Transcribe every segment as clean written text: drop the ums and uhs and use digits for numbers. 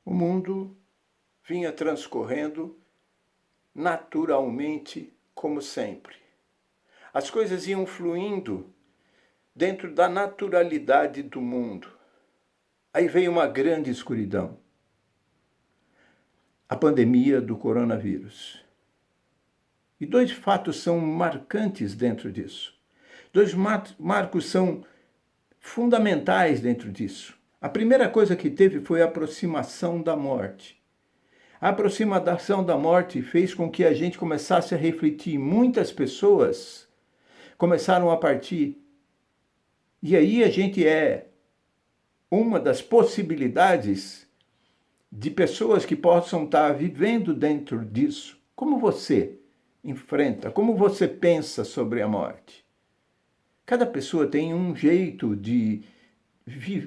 O mundo vinha transcorrendo naturalmente, como sempre. As coisas iam fluindo dentro da naturalidade do mundo. Aí veio uma grande escuridão. A pandemia do coronavírus. E dois fatos são marcantes dentro disso. Dois marcos são fundamentais dentro disso. A primeira coisa que teve foi a aproximação da morte. A aproximação da morte fez com que a gente começasse a refletir. Muitas pessoas começaram a partir. E aí a gente é uma das possibilidades de pessoas que possam estar vivendo dentro disso. Como você enfrenta, como você pensa sobre a morte? Cada pessoa tem um jeito de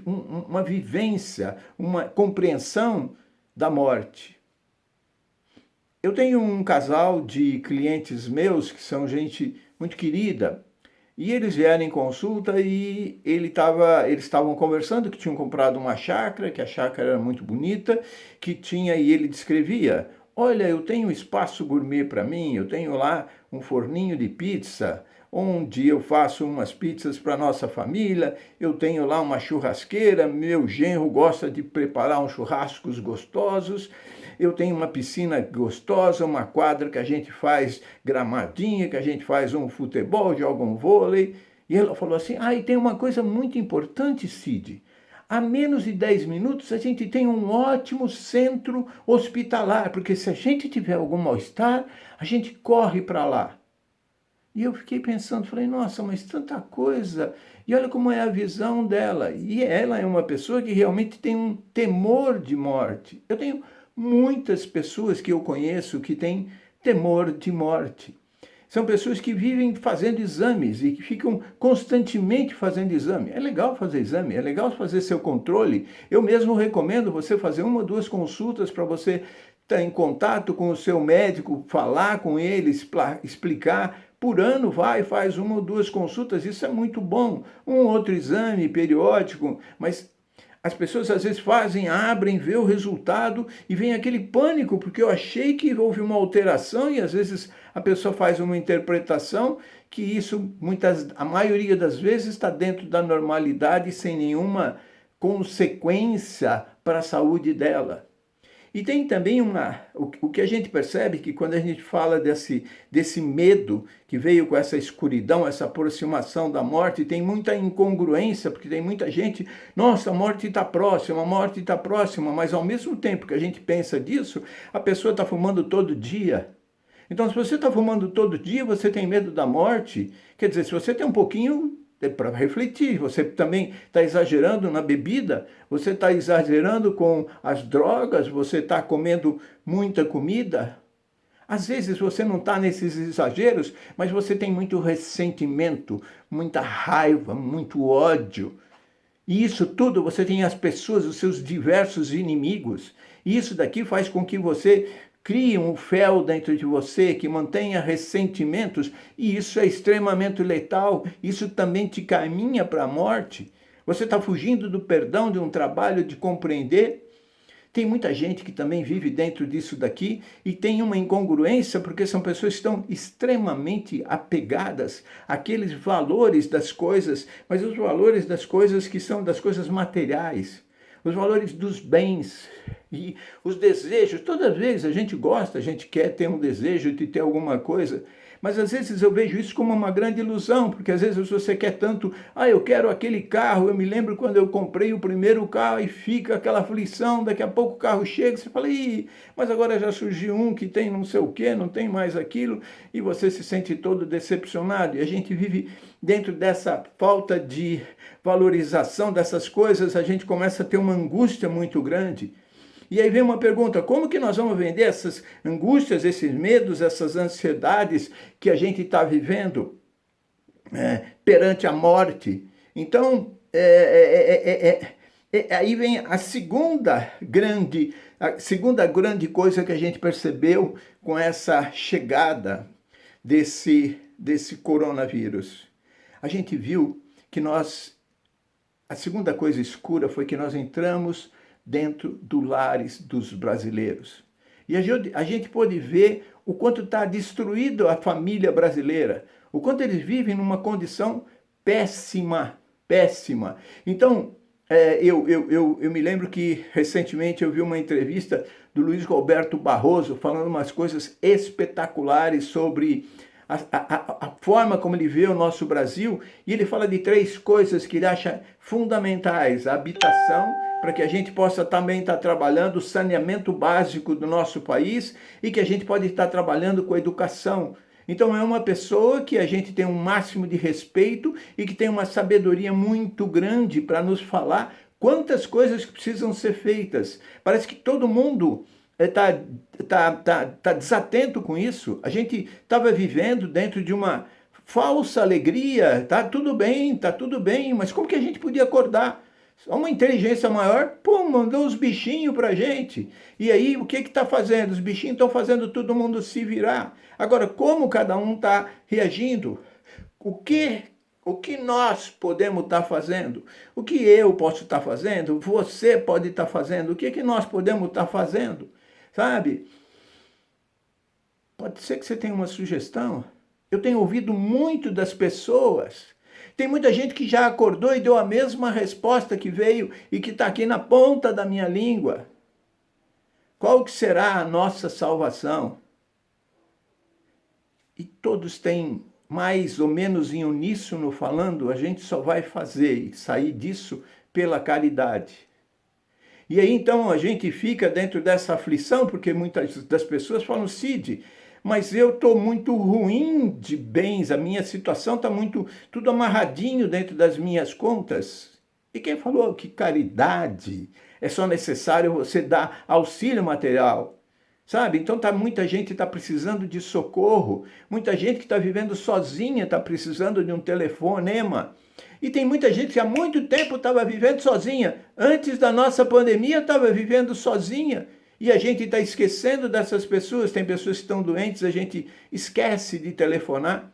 uma vivência, uma compreensão da morte. Eu tenho um casal de clientes meus que são gente muito querida, e eles vieram em consulta e eles estavam conversando que tinham comprado uma chácara, que a chácara era muito bonita, e ele descrevia: olha, eu tenho um espaço gourmet para mim, eu tenho lá um forninho de pizza, onde eu faço umas pizzas para nossa família, eu tenho lá uma churrasqueira, meu genro gosta de preparar uns churrascos gostosos, eu tenho uma piscina gostosa, uma quadra que a gente faz gramadinha, que a gente faz um futebol, joga um vôlei. E ela falou assim: e tem uma coisa muito importante, Cid. A menos de 10 minutos a gente tem um ótimo centro hospitalar, porque se a gente tiver algum mal-estar, a gente corre para lá. E eu fiquei pensando, falei, nossa, mas tanta coisa. E olha como é a visão dela. E ela é uma pessoa que realmente tem um temor de morte. Eu tenho muitas pessoas que eu conheço que têm temor de morte. São pessoas que vivem fazendo exames e que ficam constantemente fazendo exame. É legal fazer exame, é legal fazer seu controle. Eu mesmo recomendo você fazer 1 ou 2 consultas para você estar em contato com o seu médico, falar com ele, explicar. Por ano vai, faz 1 ou 2 consultas, isso é muito bom. Um outro exame periódico, mas as pessoas às vezes fazem, abrem, vê o resultado e vem aquele pânico, porque eu achei que houve uma alteração e às vezes a pessoa faz uma interpretação que isso, a maioria das vezes, está dentro da normalidade sem nenhuma consequência para a saúde dela. E tem também o que a gente percebe que quando a gente fala desse medo que veio com essa escuridão, essa aproximação da morte, tem muita incongruência, porque tem muita gente, nossa, a morte está próxima, mas ao mesmo tempo que a gente pensa disso, a pessoa está fumando todo dia. Então, se você está fumando todo dia, você tem medo da morte, quer dizer, se você tem um pouquinho, é para refletir, você também está exagerando na bebida, você está exagerando com as drogas, você está comendo muita comida. Às vezes você não está nesses exageros, mas você tem muito ressentimento, muita raiva, muito ódio. E isso tudo, você tem as pessoas, os seus diversos inimigos. E isso daqui faz com que você crie um fel dentro de você que mantenha ressentimentos, e isso é extremamente letal, isso também te caminha para a morte. Você está fugindo do perdão, de um trabalho de compreender. Tem muita gente que também vive dentro disso daqui e tem uma incongruência porque são pessoas que estão extremamente apegadas àqueles valores das coisas, mas os valores das coisas que são das coisas materiais, os valores dos bens e os desejos. Toda vez a gente gosta, a gente quer ter um desejo de ter alguma coisa, mas às vezes eu vejo isso como uma grande ilusão, porque às vezes você quer tanto, eu quero aquele carro, eu me lembro quando eu comprei o primeiro carro e fica aquela aflição, daqui a pouco o carro chega, você fala, mas agora já surgiu um que tem não sei o que, não tem mais aquilo, e você se sente todo decepcionado, e a gente vive dentro dessa falta de valorização dessas coisas, a gente começa a ter uma angústia muito grande. E aí vem uma pergunta, como que nós vamos vender essas angústias, esses medos, essas ansiedades que a gente está vivendo perante a morte? Então, aí vem a segunda grande coisa que a gente percebeu com essa chegada desse coronavírus. A gente viu que a segunda coisa escura foi que nós entramos dentro dos lares dos brasileiros. E a gente pode ver o quanto está destruído a família brasileira, o quanto eles vivem numa condição péssima, péssima. Então, eu me lembro que recentemente eu vi uma entrevista do Luiz Roberto Barroso falando umas coisas espetaculares sobre a forma como ele vê o nosso Brasil, e ele fala de 3 coisas que ele acha fundamentais: a habitação, para que a gente possa também estar trabalhando o saneamento básico do nosso país, e que a gente pode estar trabalhando com a educação. Então é uma pessoa que a gente tem um máximo de respeito e que tem uma sabedoria muito grande para nos falar quantas coisas que precisam ser feitas. Parece que todo mundo tá desatento com isso. A gente estava vivendo dentro de uma falsa alegria. Tá tudo bem, mas como que a gente podia acordar? Uma inteligência maior, pô, mandou os bichinhos pra gente. E aí, o que está fazendo? Os bichinhos estão fazendo todo mundo se virar. Agora, como cada um está reagindo? O que nós podemos estar fazendo? O que eu posso estar fazendo? Você pode estar fazendo? O que nós podemos estar fazendo? Sabe? Pode ser que você tenha uma sugestão. Eu tenho ouvido muito das pessoas. Tem muita gente que já acordou e deu a mesma resposta que veio e que está aqui na ponta da minha língua. Qual que será a nossa salvação? E todos têm mais ou menos em uníssono falando: a gente só vai fazer e sair disso pela caridade. E aí então a gente fica dentro dessa aflição, porque muitas das pessoas falam: Cid, mas eu estou muito ruim de bens, a minha situação está tudo amarradinho dentro das minhas contas. E quem falou que caridade é só necessário você dar auxílio material? Sabe? Então muita gente está precisando de socorro, muita gente que está vivendo sozinha está precisando de um telefonema. E tem muita gente que há muito tempo estava vivendo sozinha. Antes da nossa pandemia estava vivendo sozinha. E a gente está esquecendo dessas pessoas. Tem pessoas que estão doentes, a gente esquece de telefonar.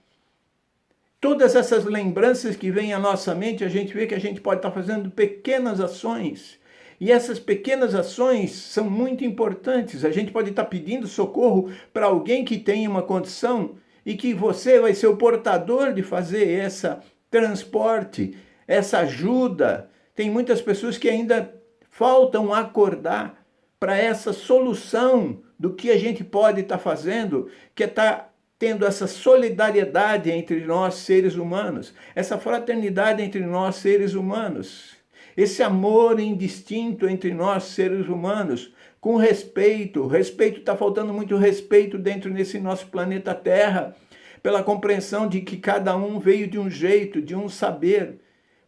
Todas essas lembranças que vêm à nossa mente, a gente vê que a gente pode estar fazendo pequenas ações. E essas pequenas ações são muito importantes. A gente pode estar pedindo socorro para alguém que tem uma condição e que você vai ser o portador de fazer esse transporte, essa ajuda. Tem muitas pessoas que ainda faltam acordar para essa solução do que a gente pode estar fazendo, que é estar tendo essa solidariedade entre nós seres humanos, essa fraternidade entre nós seres humanos, esse amor indistinto entre nós seres humanos, com respeito. Respeito, está faltando muito respeito dentro desse nosso planeta Terra, pela compreensão de que cada um veio de um jeito, de um saber.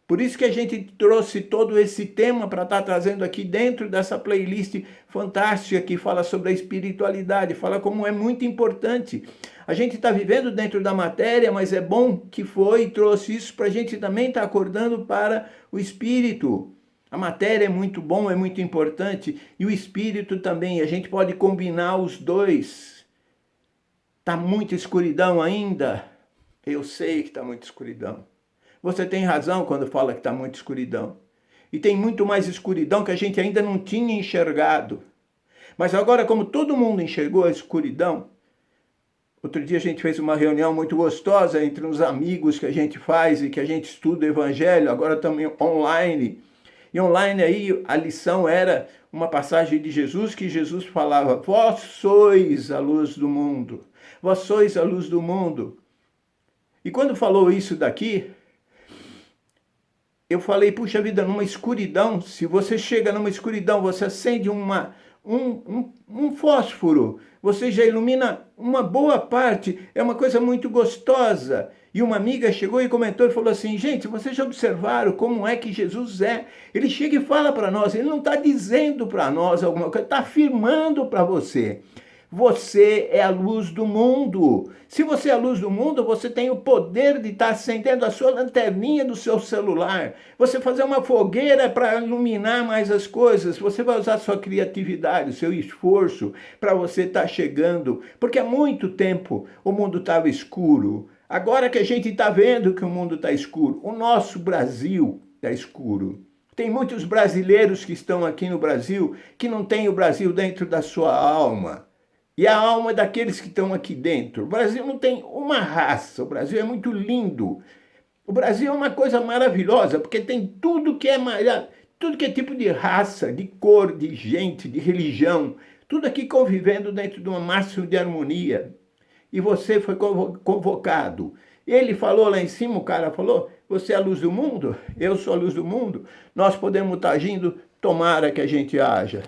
Por isso que a gente trouxe todo esse tema para estar trazendo aqui dentro dessa playlist fantástica que fala sobre a espiritualidade, fala como é muito importante. A gente está vivendo dentro da matéria, mas é bom que foi e trouxe isso para a gente também estar acordando para o espírito. A matéria é muito bom, é muito importante, e o espírito também, a gente pode combinar os dois. Está muita escuridão ainda? Eu sei que está muita escuridão. Você tem razão quando fala que está muita escuridão. E tem muito mais escuridão que a gente ainda não tinha enxergado. Mas agora, como todo mundo enxergou a escuridão, outro dia a gente fez uma reunião muito gostosa entre uns amigos que a gente faz e que a gente estuda o Evangelho, agora também online. E online aí a lição era uma passagem de Jesus, que Jesus falava: vós sois a luz do mundo. Vós sois a luz do mundo. E quando falou isso daqui, eu falei: puxa vida, numa escuridão, se você chega numa escuridão, você acende um fósforo, você já ilumina uma boa parte, é uma coisa muito gostosa. E uma amiga chegou e comentou e falou assim: gente, vocês já observaram como é que Jesus é? Ele chega e fala para nós, ele não está dizendo para nós alguma coisa, está afirmando para você. Você é a luz do mundo. Se você é a luz do mundo, você tem o poder de estar acendendo a sua lanterninha do seu celular. Você fazer uma fogueira para iluminar mais as coisas. Você vai usar a sua criatividade, o seu esforço para você estar chegando. Porque há muito tempo o mundo estava escuro. Agora que a gente está vendo que o mundo está escuro, o nosso Brasil está escuro. Tem muitos brasileiros que estão aqui no Brasil que não têm o Brasil dentro da sua alma. E a alma daqueles que estão aqui dentro. O Brasil não tem uma raça, o Brasil é muito lindo. O Brasil é uma coisa maravilhosa, porque tem tudo que é tudo que é tipo de raça, de cor, de gente, de religião, tudo aqui convivendo dentro de uma máxima de harmonia. E você foi convocado. Ele falou lá em cima, o cara falou, você é a luz do mundo, eu sou a luz do mundo, nós podemos estar agindo, tomara que a gente haja.